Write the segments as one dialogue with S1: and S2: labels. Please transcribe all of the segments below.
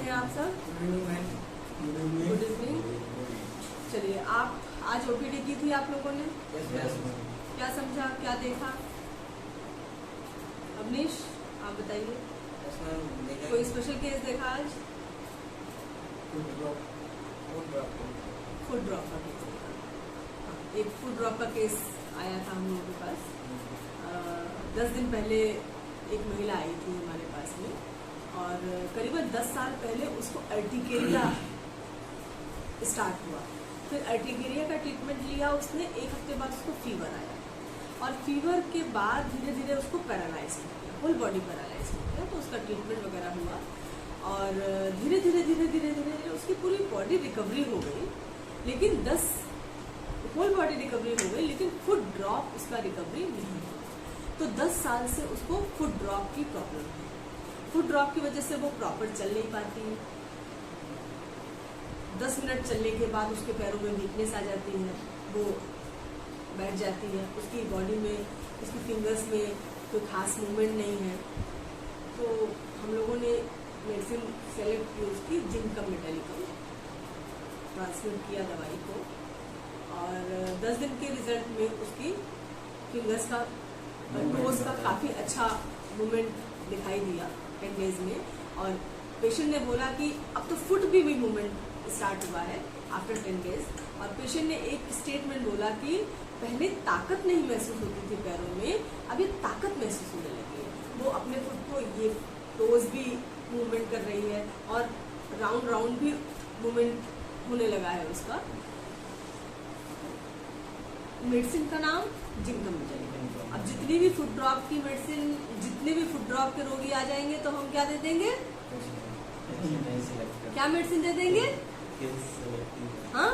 S1: हैं आप सब? Good evening. चलिए, आप आज ओपीडी की थी आप लोगों ने? क्या समझा, क्या देखा? अवनीश, आप बताइए, कोई स्पेशल केस देखा आज? फूड ड्रॉप का केस देखा। एक फूड ड्रॉप का केस आया था हम लोगों के पास। 10 दिन पहले एक महिला आई थी हमारे पास में, और करीबन 10 साल पहले उसको अर्टिकेरिया स्टार्ट हुआ। फिर अर्टिकेरिया का ट्रीटमेंट लिया उसने, एक हफ्ते बाद उसको फीवर आया, और फीवर के बाद धीरे धीरे उसको पैरालाइज हो गया, होल बॉडी पैरालाइज हो गया। तो उसका ट्रीटमेंट वगैरह हुआ, और धीरे धीरे उसकी पूरी बॉडी रिकवरी हो गई। लेकिन होल बॉडी रिकवरी हो गई, लेकिन फुट ड्रॉप उसका रिकवरी नहीं हुआ। तो 10 साल से उसको फुट ड्रॉप की प्रॉब्लम है। फुट ड्रॉप की वजह से वो प्रॉपर चल नहीं पाती। 10 मिनट चलने के बाद उसके पैरों में वीकनेस आ जाती है, वो बैठ जाती है। उसकी बॉडी में, उसकी फिंगर्स में कोई खास मूवमेंट नहीं है। तो हम लोगों ने मेडिसिन सेलेक्ट की उसकी, जिंकम मेटालिकम ट्रांसमिट किया दवाई को, और 10 दिन के रिजल्ट में उसकी फिंगर्स का, टोज का काफ़ी अच्छा मूवमेंट दिखाई दिया 10 डेज में। और पेशेंट ने बोला कि अब तो फुट भी मूवमेंट स्टार्ट हुआ है आफ्टर 10 डेज। और पेशेंट ने एक स्टेटमेंट बोला कि पहले ताकत नहीं महसूस होती थी पैरों में, अब ये ताकत महसूस होने लगी है। वो अपने फुट को, ये टोज भी मूवमेंट कर रही है, और राउंड भी मूवमेंट होने लगा है उसका। मेडिसिन का नाम जिंकम मेटालिकम। अब जितनी भी फुट ड्रॉप की मेडिसिन, जितने भी फुट ड्रॉप के रोगी आ जाएंगे तो हम क्या दे देंगे? क्या मेडिसिन दे देंगे? हाँ,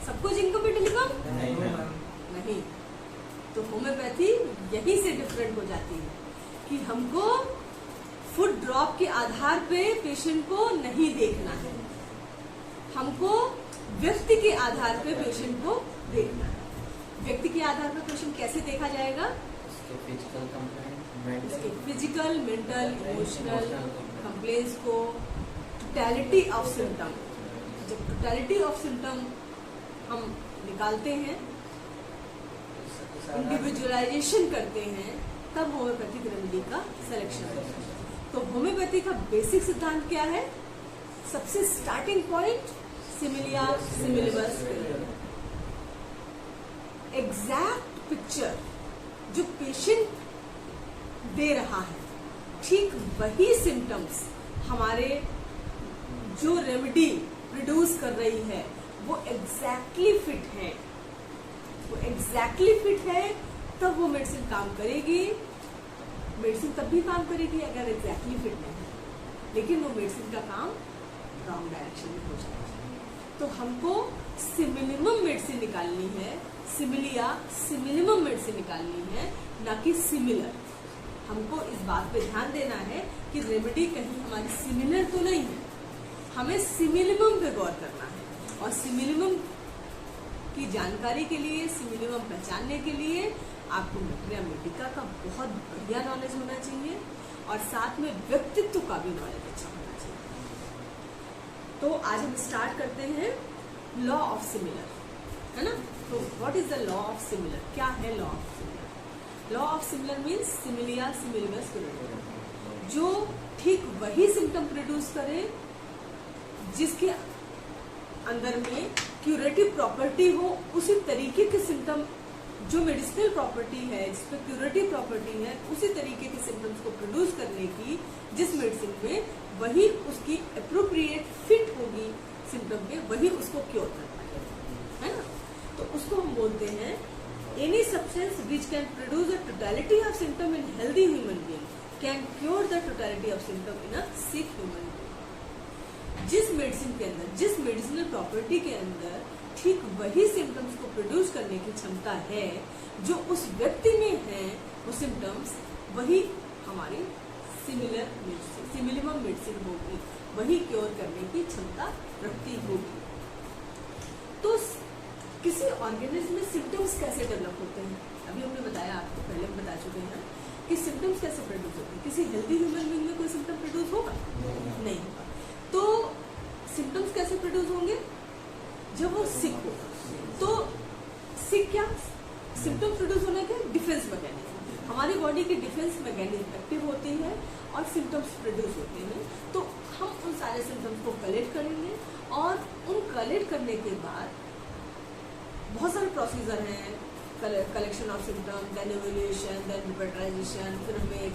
S1: सबको जिंकम मेटालिकम नहीं। तो होम्योपैथी यहीं से डिफरेंट हो जाती है कि हमको फुट ड्रॉप के आधार पे पेशेंट को नहीं देखना है, हमको व्यक्ति के आधार पे पेशेंट को देखना है। व्यक्ति के आधार पर पेशेंट कैसे देखा जाएगा? उसके फिजिकल, मेंटल, इमोशनल कंप्लेंट्स को, टोटलिटी ऑफ सिम्टम। जब टोटलिटी ऑफ सिम्टम हम निकालते हैं, इंडिविजुअलाइजेशन करते हैं, तब होम्योपैथिक रेमेडी का सिलेक्शन होता है। तो होम्योपैथी का बेसिक सिद्धांत क्या है? सबसे स्टार्टिंग पॉइंट सिमिलिया सिमिलिबस। एग्जैक्ट पिक्चर जो पेशेंट दे रहा है, ठीक वही सिम्टम्स हमारे जो रेमेडी प्रोड्यूस कर रही है वो एग्जैक्टली फिट है। वो एग्जैक्टली फिट है, तब वो मेडिसिन काम करेगी। मेडिसिन तब भी काम करेगी अगर एग्जैक्टली फिट नहीं है, लेकिन वो मेडिसिन का काम रॉन्ग डायरेक्शन में हो जाएगा। तो हमको सिमिलिमम मेडिसिन निकालनी है, सिमिलिमम मेडिसिन निकालनी है, ना कि सिमिलर। हमको इस बात पे ध्यान देना है कि रेमेडी कहीं हमारी सिमिलर तो नहीं है, हमें सिमिलिमम पे गौर करना है। और सिमिलिमम की जानकारी के लिए, सिमिलिमम पहचानने के लिए आपको मैटरिया मेडिका का बहुत बढ़िया नॉलेज होना चाहिए, और साथ में व्यक्तित्व का भी नॉलेज अच्छा होना चाहिए। तो आज हम स्टार्ट करते हैं लॉ ऑफ सिमिलर, है ना? तो what is the law of similar? क्या है law of similar? Law of similar means सिमिलिया सिमिलिबस प्रोड्यूस, जो ठीक वही सिम्टम प्रोड्यूस करे जिसके अंदर में क्यूरेटिव प्रॉपर्टी हो, उसी तरीके के सिम्टम, जो मेडिसिनल प्रॉपर्टी है, जिसमें क्यूरेटिव प्रॉपर्टी है, उसी तरीके के सिम्टम्स को प्रोड्यूस करने की जिस मेडिसिन में, वही उसकी अप्रोप्रिएट फिट होगी सिम्टम में, वही उसको क्योर कर पाएगा, है ना? तो उसको हम बोलते हैं any substance which can produce the totality of symptom in healthy human being can cure the totality of symptom in a sick human being. जिस मेडिसिन के अंदर, जिस मेडिसिनल प्रॉपर्टी के अंदर ठीक वही सिम्टम्स को प्रोड्यूस करने की क्षमता है जो उस व्यक्ति में है, वो सिम्टम्स, वही हमारी सिमिलिमम मेडिसिन होगी, वही क्योर करने की क्षमता रखती होगी। तो किसी ऑर्गेनिज्म में सिम्टम्स कैसे डेवलप होते हैं? अभी हमने बताया, आपको पहले हम बता चुके हैं कि सिम्टम्स कैसे प्रोड्यूस होते हैं। किसी हेल्दी ह्यूमन बीइंग में कोई सिम्टम प्रोड्यूस होगा? नहीं होगा। तो सिम्टम्स कैसे प्रोड्यूस होंगे? जब वो सिक हो। तो सिक क्या? सिम्टम्स प्रोड्यूस होने के डिफेंस मैकेनिज्म, हमारी बॉडी की डिफेंस मैकेनिज्म एक्टिव होती है और सिम्टम्स प्रोड्यूस होते हैं। तो हम उन सारे सिम्टम्स को कलेक्ट करेंगे और उन कलेक्ट करने के बाद बहुत सारे प्रोसीजर हैं, collection of symptom, then evaluation, then repertorisation, फिर हमें एक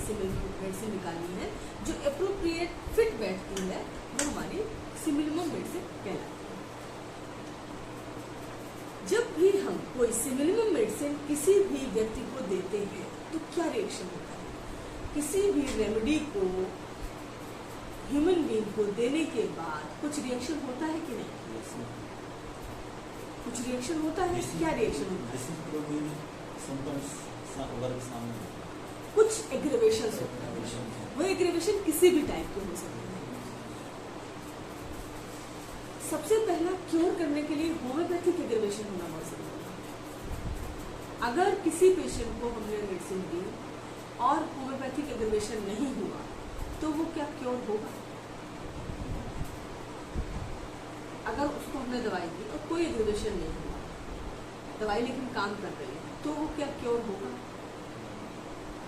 S1: मेडिसिन निकालनी है जो एप्रोप्रिएट फिट बैठती है, वो हमारी सिमिलम मेडिसिन कहलाती है। जब भी हम कोई सिमिलम मेडिसिन किसी भी व्यक्ति को देते हैं तो क्या रिएक्शन होता है? किसी भी रेमेडी को ह्यूमन बीइंग को देने के बाद कुछ रिएक्शन होता है कि नहीं? कुछ रिएक्शन होता है। क्या रिएक्शन होता है? कुछ एग्रीवेशन होता है। वो एग्रीवेशन किसी भी टाइप के हो सकते हैं। सबसे पहला क्योर करने के लिए होम्योपैथिक एग्रीवेशन होना बहुत जरूरी है। अगर किसी पेशेंट को हमने मेडिसिन दी और होम्योपैथिक एग्रीवेशन नहीं हुआ तो वो क्या क्योर होगा? अगर उसको हमने दवाई दी और कोई एग्रीवेशन नहीं हुआ, दवाई लेकिन काम कर रही है, तो वो क्या क्योर होगा?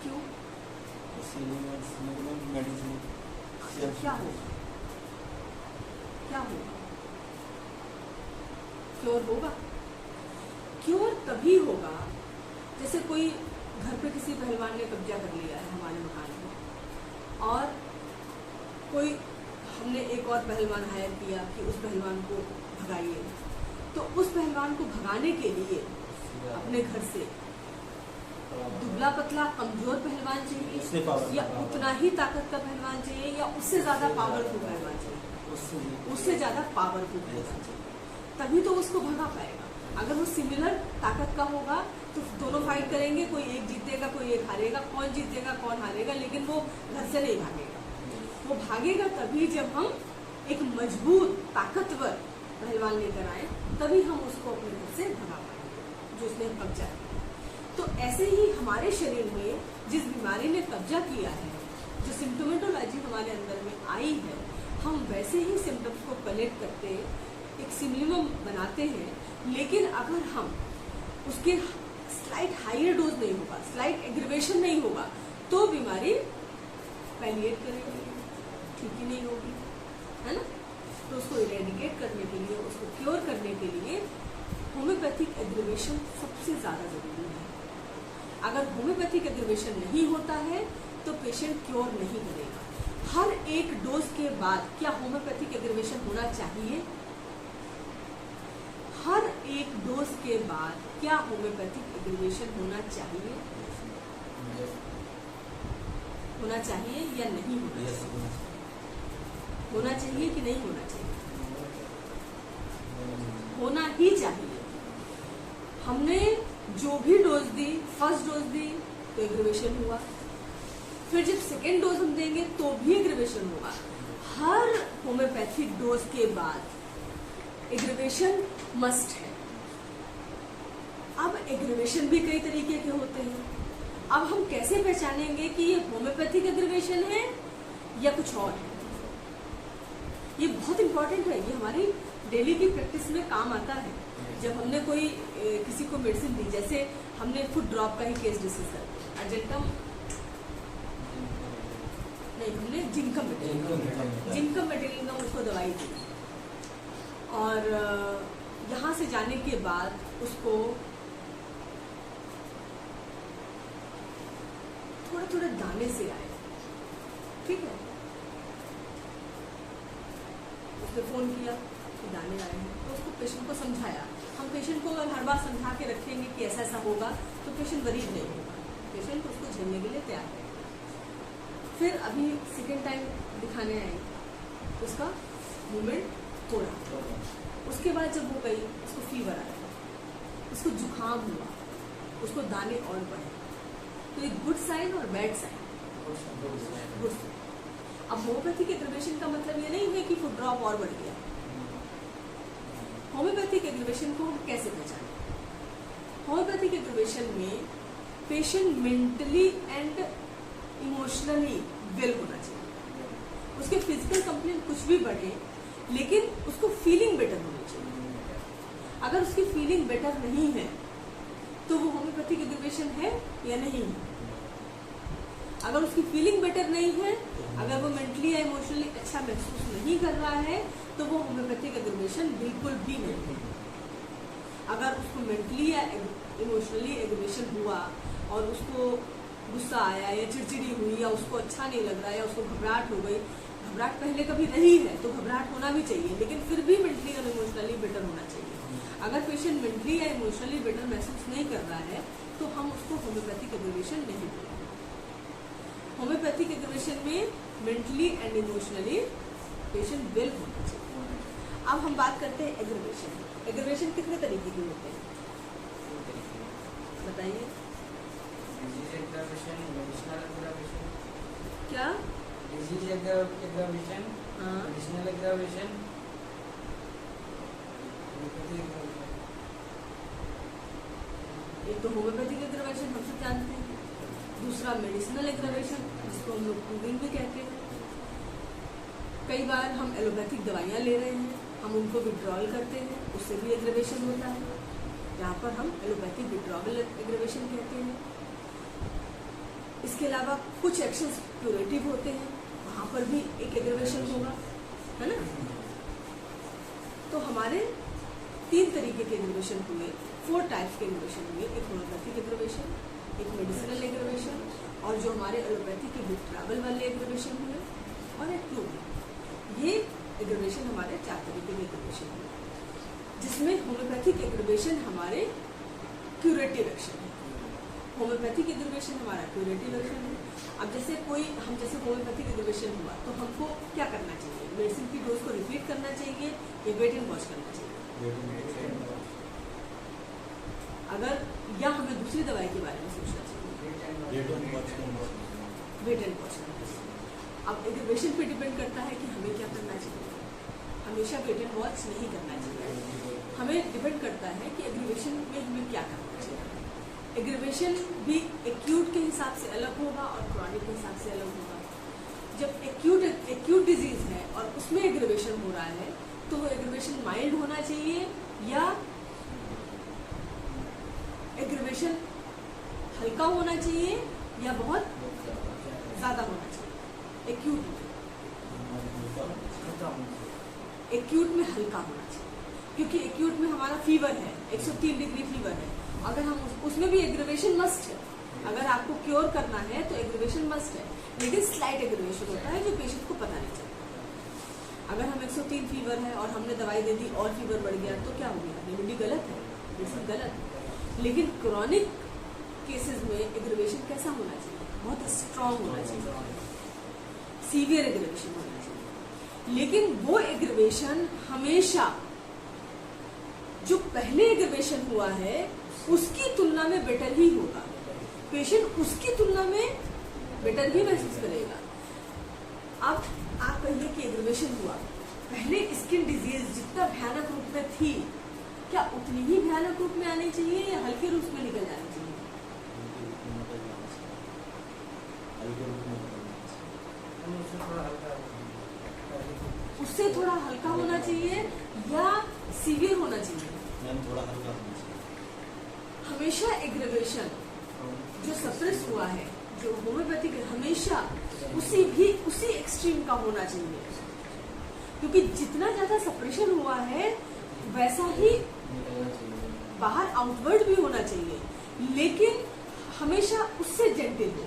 S1: क्यों? क्या होगा? क्या होगा? क्योर होगा? क्योर तभी होगा जैसे कोई घर पे किसी पहलवान ने कब्जा कर लिया है हमारे मकान में, और कोई हमने एक और पहलवान हायर किया कि उस पहलवान को भगाइए। तो उस पहलवान को भगाने के लिए अपने घर से दुबला पतला कमजोर पहलवान चाहिए, या उतना ही ताकत का पहलवान चाहिए, या उससे ज्यादा पावरफुल पहलवान चाहिए, उससे ज्यादा पावरफुल पहलवान चाहिए, तभी तो उसको भगा पाएगा। अगर वो सिमिलर ताकत का होगा तो दोनों फाइट करेंगे, कोई एक जीतेगा कोई एक हारेगा, कौन जीतेगा कौन हारेगा, लेकिन वो घर से नहीं भागेगा। वो भागेगा तभी जब हम एक मजबूत ताकतवर पहलवान लेकर आए, तभी हम उसको अपने घर से भगा पाएंगे जो उसने कब्जा किया। तो ऐसे ही हमारे शरीर में जिस बीमारी ने कब्जा किया है, जो सिम्टोमेटोलॉजी हमारे अंदर में आई है, हम वैसे ही सिम्टम्स को कलेक्ट करते एक सिमिलम बनाते हैं। लेकिन अगर हम उसके स्लाइट हायर डोज नहीं होगा, स्लाइट एग्रीवेशन नहीं होगा, तो बीमारी पैलिएट करेगी, ठीक ही नहीं होगी, है ना। तो उसको इरेडिकेट करने के लिए, उसको क्योर करने के लिए होम्योपैथिक एग्रीवेशन सबसे ज्यादा जरूरी है। अगर होम्योपैथिक एग्रीवेशन नहीं होता है तो पेशेंट क्योर नहीं करेगा। हर एक डोज के बाद क्या होम्योपैथिक एग्रीवेशन होना चाहिए? हर एक डोज के बाद क्या होम्योपैथिक एग्रीवेशन होना चाहिए? होना चाहिए या नहीं होना चाहिए? होना चाहिए कि नहीं होना चाहिए? होना ही चाहिए। हमने जो भी डोज दी, फर्स्ट डोज दी तो एग्रीवेशन हुआ, फिर जब सेकेंड डोज हम देंगे तो भी एग्रीवेशन होगा। हर होम्योपैथिक डोज के बाद एग्रीवेशन मस्ट है। अब एग्रीवेशन भी कई तरीके के होते हैं। अब हम कैसे पहचानेंगे कि ये होम्योपैथिक एग्रीवेशन है या कुछ और है? ये बहुत इंपॉर्टेंट है, ये हमारी डेली की प्रैक्टिस में काम आता है। जब हमने कोई किसी को मेडिसिन दी, जैसे हमने फुट ड्रॉप का ही केस डिस्कस कर, अर्जेंटम नहीं, हमने जिंकम मेटेरियल उसको दवाई दी, और यहाँ से जाने के बाद उसको थोड़े थोड़े दाने से आए, ठीक है। उसने फोन किया कि दाने आए हैं, तो उसको पेशेंट को समझाया। हम पेशेंट को अगर हर बार समझा के रखेंगे कि ऐसा ऐसा होगा तो पेशेंट वरीड नहीं होगा, पेशेंट उसको झेलने के लिए तैयार है। फिर अभी सेकेंड टाइम दिखाने आई, उसका मूवमेंट थोड़ा, उसके बाद जब वो गई उसको फीवर आया, उसको जुकाम हुआ, उसको दाने और बढ़े, तो एक गुड साइन और बैड साइन। Good sign. अब होम्योपैथिक एग्रीवेशन का मतलब ये नहीं है कि फुट ड्रॉप और बढ़ गया। होम्योपैथिक एग्रीवेशन को हम कैसे पहचानें? होम्योपैथिक एग्रीवेशन में patient mentally and emotionally well होना चाहिए। उसके फिजिकल कंप्लेंट कुछ भी बढ़े, लेकिन उसको फीलिंग बेटर होनी चाहिए। अगर उसकी फीलिंग बेटर नहीं है तो वो होम्योपैथिक एग्रीवेशन है या नहीं है। अगर उसकी फीलिंग बेटर नहीं है, अगर वो मेंटली या इमोशनली अच्छा महसूस नहीं कर रहा है, तो वो होम्योपैथिक एग्रीवेशन बिल्कुल भी नहीं है। अगर उसको मेंटली या इमोशनली एग्रीवेशन हुआ और उसको गुस्सा आया या चिड़चिड़ी हुई या उसको अच्छा नहीं लग रहा है या उसको घबराहट हो गई, घबराहट पहले कभी रही है तो घबराहट होना भी चाहिए, लेकिन फिर भी मेंटली और इमोशनली बेटर होना चाहिए। अगर पेशेंट मेंटली या इमोशनली बेटर महसूस नहीं कर रहा है तो हम उसको होम्योपैथिक एग्रीवेशन नहीं बोलेंगे। होम्योपैथिक एग्रीवेशन में mentally and emotionally patient well होना चाहिए। अब हम बात करते हैं एग्रीवेशन। एग्रीवेशन कितने तरीके के होते हैं बताइए? क्या?
S2: डिजीज एग्रावेशन, एडिशनल एग्रावेशन,
S1: एक तो होम्योपैथिक एग्रावेशन हम सब जानते हैं, दूसरा मेडिसिनल एग्रावेशन जिसको हम लोग प्रूविंग भी कहते हैं। कई बार हम एलोपैथिक दवाइयाँ ले रहे हैं, हम उनको विड्रॉल करते हैं, उससे भी एग्रावेशन होता है, जहाँ पर हम एलोपैथिक विड्रॉवल एग्रावेशन कहते हैं। इसके अलावा कुछ एक्शंस क्यूरेटिव होते हैं, वहाँ पर भी एक एग्रावेशन होगा, है ना। तो हमारे 3 तरीके के एग्रावेशन हुए, 4 टाइप्स के एग्रावेशन हुए। एक होम्योपैथिक एग्रावेशन, एक मेडिसिनल एग्रावेशन, और जो हमारे एलोपैथी के विड्रॉवल वाले एग्रावेशन हुए, और एक ट्यूब। ये एग्रावेशन हमारे 4 तरीके के एग्रावेशन हुए, जिसमें होम्योपैथिक एग्रावेशन हमारे क्यूरेटिव एक्शन है। होम्योपैथिक एग्रावेशन हमारा क्यूरेटिव एक्शन है। अब जैसे होम्योपैथिक एग्रावेशन हुआ तो हमको क्या करना चाहिए? मेडिसिन की डोज को रिपीट करना चाहिए या वेट एंड वॉच करना चाहिए? अगर या हमें दूसरी दवाई के बारे में सोचना चाहिए? वेट एंड वॉच करना चाहिए। अब एग्रावेशन पे डिपेंड करता है कि हमें क्या करना चाहिए। हमेशा वेट एंड वॉच नहीं करना चाहिए। हमें डिपेंड करता है कि एग्रावेशन में हमें क्या करना चाहिए। एग्रावेशन भी एक्यूट के हिसाब से अलग होगा और क्रॉनिक के हिसाब से अलग होगा। जब एक्यूट डिजीज है और उसमें एग्रावेशन हो रहा है तो वो एग्रावेशन माइल्ड होना चाहिए या एग्रावेशन हल्का होना चाहिए या बहुत ज्यादा होना चाहिए। एक्यूट में हल्का होना चाहिए, क्योंकि एक्यूट में हमारा फीवर है, 103 डिग्री फीवर है। अगर हम उसमें भी एग्रावेशन मस्ट है। अगर आपको क्योर करना है तो एग्रावेशन मस्ट है, लेकिन स्लाइट एग्रावेशन होता है जो पेशेंट को पता नहीं चलता। अगर हम 103 फीवर है और हमने दवाई दे दी और फीवर बढ़ गया तो क्या हो गया? रेमेडी गलत है, मेडिसिन गलत है। लेकिन क्रॉनिक केसेस में एग्रावेशन कैसा होना चाहिए? बहुत स्ट्रांग होना चाहिए, सीवियर एग्रावेशन होना चाहिए। लेकिन वो एग्रावेशन हमेशा जो पहले एग्रावेशन हुआ है उसकी तुलना में बेटर ही होगा। पेशेंट उसकी तुलना में बेटर ही महसूस करेगा। अब आप कहिए कि एग्रावेशन हुआ, पहले स्किन डिजीज जितना भयानक रूप में थी, क्या उतनी ही भयानक रूप में आनी चाहिए या हल्के रूप में निकल जानी चाहिए? उससे थोड़ा हल्का होना चाहिए या सीवियर होना चाहिए?
S3: थोड़ा हल्का होना चाहिए।
S1: हमेशा एग्रावेशन जो सप्रेस हुआ है, जो होम्योपैथिक, हमेशा उसी एक्सट्रीम का होना चाहिए, क्योंकि जितना ज्यादा सप्रेशन हुआ है वैसा ही बाहर आउटवर्ड भी होना चाहिए, लेकिन हमेशा उससे जेंटल हो,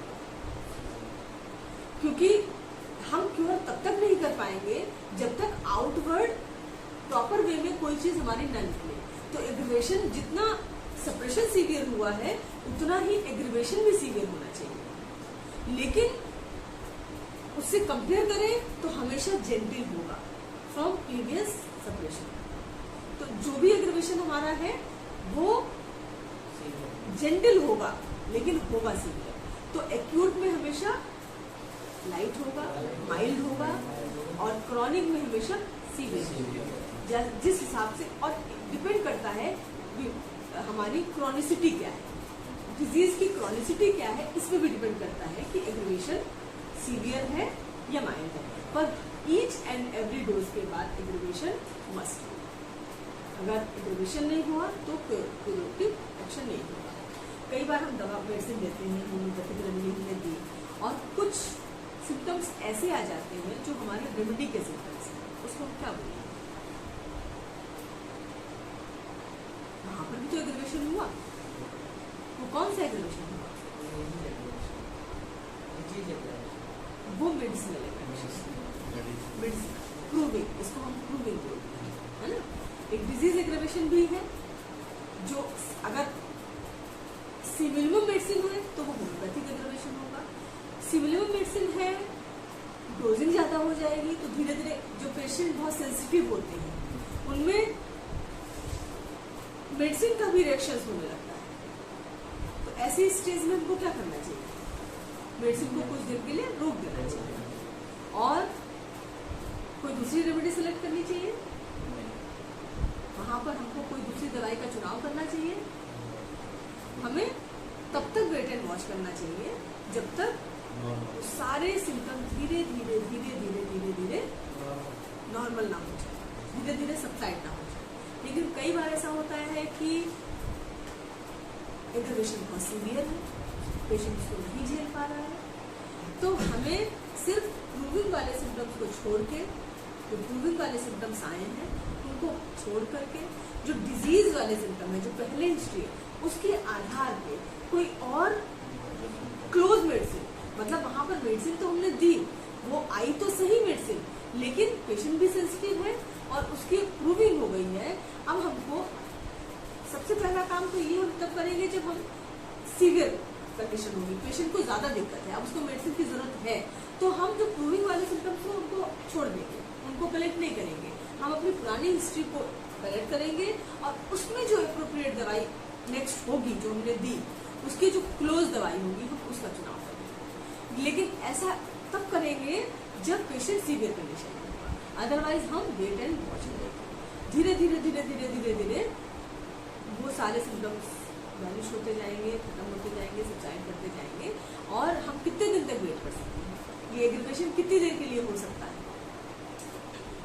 S1: क्योंकि हम क्योर तब तक नहीं कर पाएंगे जब तक आउटवर्ड प्रॉपर वे में कोई चीज हमारी न निकले। तो एग्रावेशन जितना सप्रेशन सीवियर हुआ है उतना ही एग्रावेशन भी सीवियर होना चाहिए, लेकिन उससे कंपेयर करें तो हमेशा जेंटल होगा फ्रॉम प्रीवियस सप्रेशन। तो जो भी एग्रावेशन हमारा है वो जेंटल होगा लेकिन होगा सीवियर। तो एक्यूट में हमेशा लाइट होगा, माइल्ड होगा, और क्रॉनिक में हमेशा सीवियर, जिस हिसाब से, और डिपेंड करता है हमारी क्रॉनिसिटी क्या है, डिजीज की क्रॉनिसिटी क्या है, इसमें भी डिपेंड करता है कि एग्रावेशन सीवियर है या माइल्ड है, पर ईच एंड एवरी डोज के बाद एग्रीवेशन मस्ट हो। अगर एग्रीवेशन नहीं हुआ तो क्यूरेटिव एक्शन नहीं होगा। कई बार हम दवा मेडिसिन देते हैं, होम्योपैथिक रेमेडी हमने दी और कुछ सिम्टम्स ऐसे आ जाते हैं जो हमारे रेमेडी के सिम्टम्स हैं, उसको हम क्या बोलेंगे? वहां पर भी तो एग्रीवेशन हुआ, वो कौन सा एग्रीवेशन हुआ? वो मेडिसिनल मेडिसिन प्रूविंग, इसको हम प्रूविंग बोलते हैं, है ना। एक डिजीज एग्रीवेशन भी है जो अगर सिमिलम मेडिसिन है तो वो होम्योपैथिक एग्रीवेशन होगा। सिमिलम मेडिसिन है, डोजिंग ज्यादा हो जाएगी तो धीरे धीरे जो पेशेंट बहुत सेंसिटिव होते हैं उनमें मेडिसिन का भी रिएक्शन होने लगता है। तो ऐसे स्टेज में हमको क्या करना चाहिए? मेडिसिन को कुछ देर के लिए रोक देना चाहिए और कोई दूसरी रेमेडी सेलेक्ट करनी चाहिए। वहां पर हमको कोई दूसरी दवाई का चुनाव करना चाहिए। हमें तब तक वेट एंड वॉच करना चाहिए जब तक सारे सिम्टम धीरे धीरे धीरे धीरे धीरे धीरे नॉर्मल ना हो जाए, धीरे धीरे सबसाइड ना हो जाए। लेकिन कई बार ऐसा होता है कि एग्रीवेशन बहुत सीवियर है, पेशेंट उसको नहीं झेल पा रहा है, तो हमें सिर्फ प्रूविंग वाले सिम्टम्स को छोड़ के, जो प्रूविंग वाले सिम्टम्स आए हैं उनको छोड़ करके जो डिजीज वाले सिम्टम है, जो पहले हिस्ट्री है, उसके आधार पे कोई और क्लोज मेडिसिन, मतलब वहां पर मेडिसिन तो हमने दी, वो आई तो सही मेडिसिन, लेकिन पेशेंट भी सेंसिटिव है और उसकी प्रूविंग हो गई है। अब हमको सबसे पहला काम तो ये हम तब करेंगे जब हम सीवियर कंडीशन होगी, पेशेंट को ज्यादा दिक्कत है, अब उसको मेडिसिन की जरूरत है, तो हम जो प्रूविंग वाले सिम्टम्स को उनको छोड़ देंगे, उनको कलेक्ट नहीं करेंगे। हम अपनी पुरानी हिस्ट्री को कलेक्ट करेंगे और उसमें जो अप्रोप्रिएट दवाई नेक्स्ट होगी जो हमने दी, उसकी जो क्लोज दवाई होगी हम उसका चुनाव करेंगे। लेकिन ऐसा तब करेंगे जब पेशेंट सीवियर कंडीशन में होगा, अदरवाइज हम वेट एंड वॉच करेंगे। धीरे धीरे धीरे धीरे धीरे धीरे वो सारे सिम्टम्स वैनिश होते जाएंगे, खत्म होते जाएंगे, सबसाइड करते जाएंगे। और हम कितने दिन तक वेट कर सकते हैं? ये एग्रीवेशन कितनी देर के लिए हो सकता है?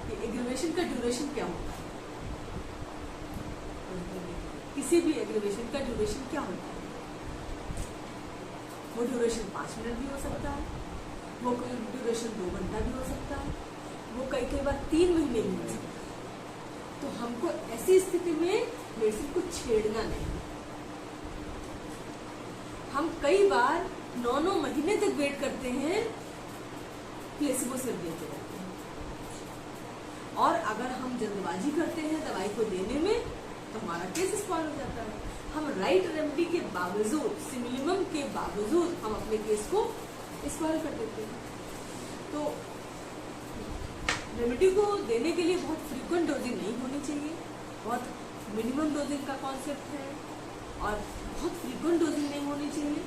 S1: ये एग्रीवेशन का ड्यूरेशन क्या होता है? किसी भी एग्रीवेशन का ड्यूरेशन क्या होता है? वो ड्यूरेशन 5 मिनट भी हो सकता है, वो ड्यूरेशन 2 घंटा भी हो सकता है, वो कई कई बार 3 महीने भी हो सकता है। तो हमको ऐसी स्थिति में मेडिसिन को छेड़ना नहीं। हम कई बार 9 महीने तक वेट करते हैं, प्लेसिबो सिर्फ देते रहते हैं। और अगर हम जल्दबाजी करते हैं दवाई को देने में तो हमारा केस स्पॉइल हो जाता है। हम राइट रेमेडी के बावजूद, सिमिलिमम के बावजूद हम अपने केस को स्पॉइल कर देते हैं। तो रेमेडी को देने के लिए बहुत फ्रीक्वेंट डोजिंग नहीं होनी चाहिए, बहुत मिनिमम डोजिंग का कॉन्सेप्ट है और बहुत फ्रीक्वेंट डोजिंग नहीं होनी चाहिए।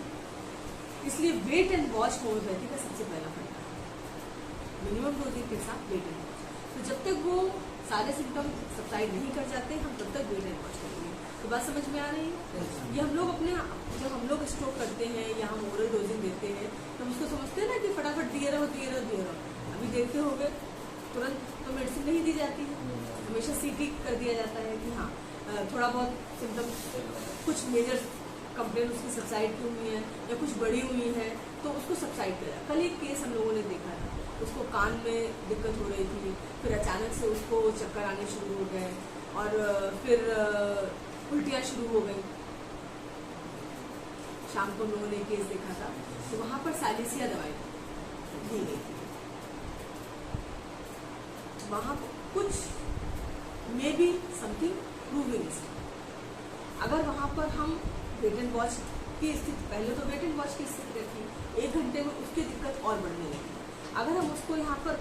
S1: इसलिए वेट एंड वॉच होम्योपैथी का सबसे पहला फंडा है, मिनिमम डोजिंग के साथ वेट एंड वॉच। तो जब तक वो सारे सिम्टम सबसाइड नहीं कर जाते हम तब तक वेट एंड वॉच करेंगे। तो बात समझ में आ रही है? ये हम लोग अपने, जब हम लोग स्ट्रोक करते हैं या हम ओरल डोजिंग देते हैं तो हम उसको समझते हैं ना कि फटाफट दिए रहो दिए रहो दिए रहो। अभी देखते हो गए तुरंत तो मेडिसिन नहीं दी जाती है, हमेशा सीटी कर दिया जाता है कि हाँ थोड़ा बहुत सिम्टम, कुछ मेजर कंप्लेन उसकी सबसाइड की हुई है या कुछ बड़ी हुई है तो उसको सबसाइड करा। कल एक केस हम लोगों ने देखा था, उसको कान में दिक्कत हो रही थी, फिर अचानक से उसको चक्कर आने शुरू हो गए और फिर उल्टियाँ शुरू हो गई। शाम को हम लोगों ने केस देखा था तो वहां पर सालिसिया दवाई दी गई थी। वहां कुछ मे बी समथिंग प्रूविंग। अगर वहां पर हम वेट एंड वॉच की स्थिति, पहले तो वेट एंड वॉच की स्थिति रखी, 1 घंटे में उसकी दिक्कत और बढ़ने लगी। अगर हम उसको यहाँ पर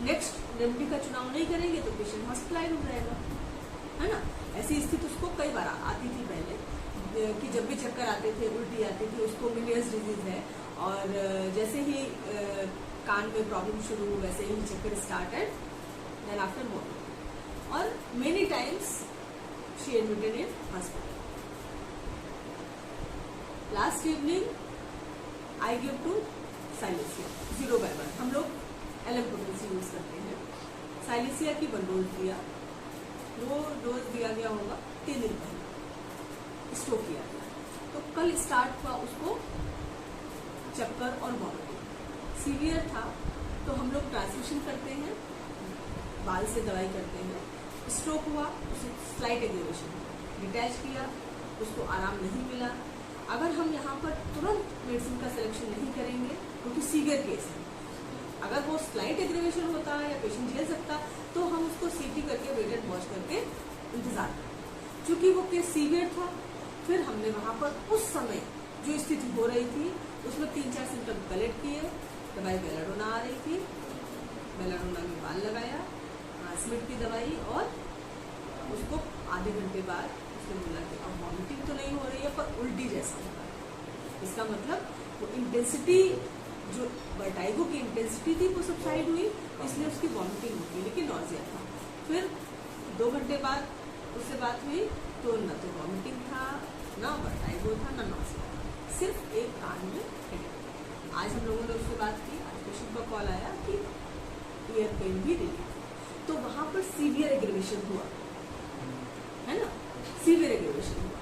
S1: नेक्स्ट रेमेडी का चुनाव नहीं करेंगे तो पेशेंट हॉस्पिटलाइज हो जाएगा, है ना। ऐसी स्थिति उसको कई बार आती थी पहले कि जब भी चक्कर आते थे, उल्टी आती थी, उसको मिलियस डिजीज है और जैसे ही कान में प्रॉब्लम शुरू हो वैसे ही चक्कर स्टार्टेड देन आफ्टर मॉर्निंग और many times she admitted in hospital. Last evening I give to साइलेंसिया 0/1। हम लोग साइलेसिया की 1 डोज दिया, वो डोज दिया गया होगा 3 दिन पहले, स्टॉप किया गया। तो कल स्टार्ट हुआ उसको चक्कर और वॉमिटिंग, सीवियर था। तो हम लोग ट्रांसमिशन करते हैं, बाल से दवाई करते हैं, स्ट्रोक हुआ, उसे स्लाइट एग्रेवेशन डिटैच किया, उसको आराम नहीं मिला। अगर हम यहाँ पर तुरंत मेडिसिन का सिलेक्शन नहीं करेंगे क्योंकि सीवियर केस है, अगर वो स्लाइट एग्रेवेशन होता है या पेशेंट झेल सकता तो हम उसको सीटी करके वेट एंड वॉच करके इंतजार करें। चूंकि वो केस सीवियर था, फिर हमने वहाँ पर उस समय जो स्थिति हो रही थी उसमें 3-4 सिम्टम कलेक्ट किए। दवाई बेलाडोना आ रही थी, बेलाडोना में बाल लगाया, स्मिट की दवाई, और उसको आधे घंटे बाद उसने बोला कि अब वॉमिटिंग तो नहीं हो रही है पर उल्टी जैसा हो रहा है। इसका मतलब वो इंटेंसिटी, जो वर्टाइगो की इंटेंसिटी थी वो सबसाइड हुई, इसलिए उसकी वॉमिटिंग होती, लेकिन नॉजिया था। फिर 2 घंटे बाद उससे बात हुई तो न तो वॉमिटिंग था, ना वर्टाइगो था, ना नॉजिया था, सिर्फ एक कान में हेडेक। आज हम लोगों ने उससे बात की, आज पेशेंट का कॉल आया कि ईयर पेन भी रिलीफ। तो वहां पर सीवियर एग्रेवेशन हुआ है ना, सीवियर एग्रेवेशन हुआ।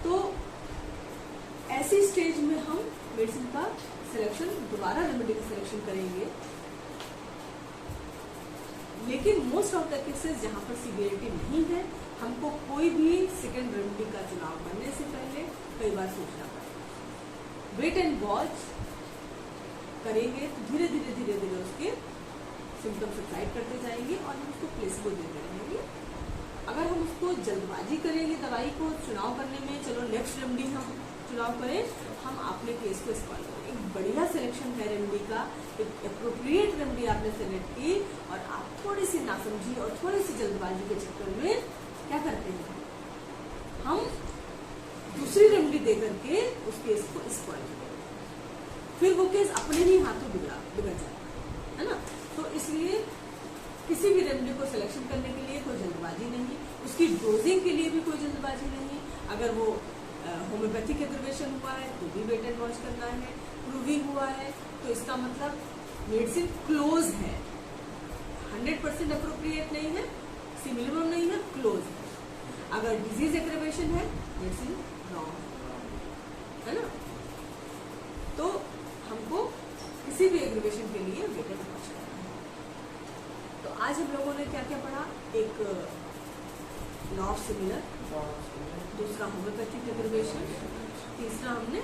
S1: तो ऐसी स्टेज में हम मेडिसिन का सिलेक्शन, दोबारा रेमेडी का सिलेक्शन करेंगे। लेकिन मोस्ट ऑफ द केसेस जहां पर सीवियरिटी नहीं है, हमको कोई भी सेकेंड रेमेडी का चुनाव करने से पहले कई बार सोचना पड़ेगा। वेट एंड वॉच करेंगे तो धीरे धीरे उसके सिम्टम सबसाइड करते जाएंगे और हम उसको प्लेसिबो देते रहेंगे। अगर हम उसको जल्दबाजी करेंगे दवाई को चुनाव करने में, चलो नेक्स्ट रेमेडी हम चुनाव करें, हम अपने केस को स्पॉइल करें। एक बढ़िया सिलेक्शन है रेमेडी का, एक अप्रोप्रिएट रेमेडी आपने सेलेक्ट की और आप थोड़ी सी नासमझी और थोड़ी सी जल्दबाजी के चक्कर में क्या करते हैं, हम दूसरी रेमेडी दे करके उस केस को स्पॉइल करें, फिर वो केस अपने ही हाथों बिगड़ जाए, है ना। तो इसलिए किसी भी रेमेडी को सिलेक्शन करने के लिए कोई जल्दबाजी नहीं, उसकी डोजिंग के लिए भी कोई जल्दबाजी नहीं। अगर वो होम्योपैथिक एग्रेवेशन हुआ है तो भी वेट एंड वॉच करना है, प्रूविंग हुआ है तो इसका मतलब मेडिसिन क्लोज है, 100% अप्रोप्रिएट नहीं है, सिमिलर नहीं है, क्लोज है। अगर डिजीज एग्रेवेशन है, मेडिसिन रॉन्ग है ना। तो हमको किसी भी एग्रेवेशन के लिए वेट एंड वॉच करना है। तो आज हम लोगों ने क्या क्या पढ़ा, एक लॉ ऑफ सिमिलर, दूसरा होम्योपैथिक एग्रेवेशन, तीसरा हमने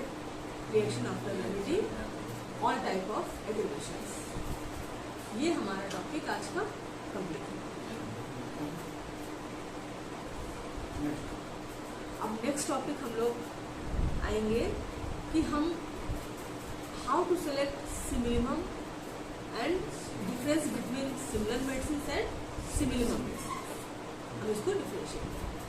S1: reaction after remedy, all type of aggravations. ये हमारा टॉपिक आज का कंप्लीट है। अब नेक्स्ट टॉपिक हम लोग आएंगे कि हम how to select similimum and difference between similar medicine and similimum medicine, हम इसको डिफरेंशिएट करेंगे।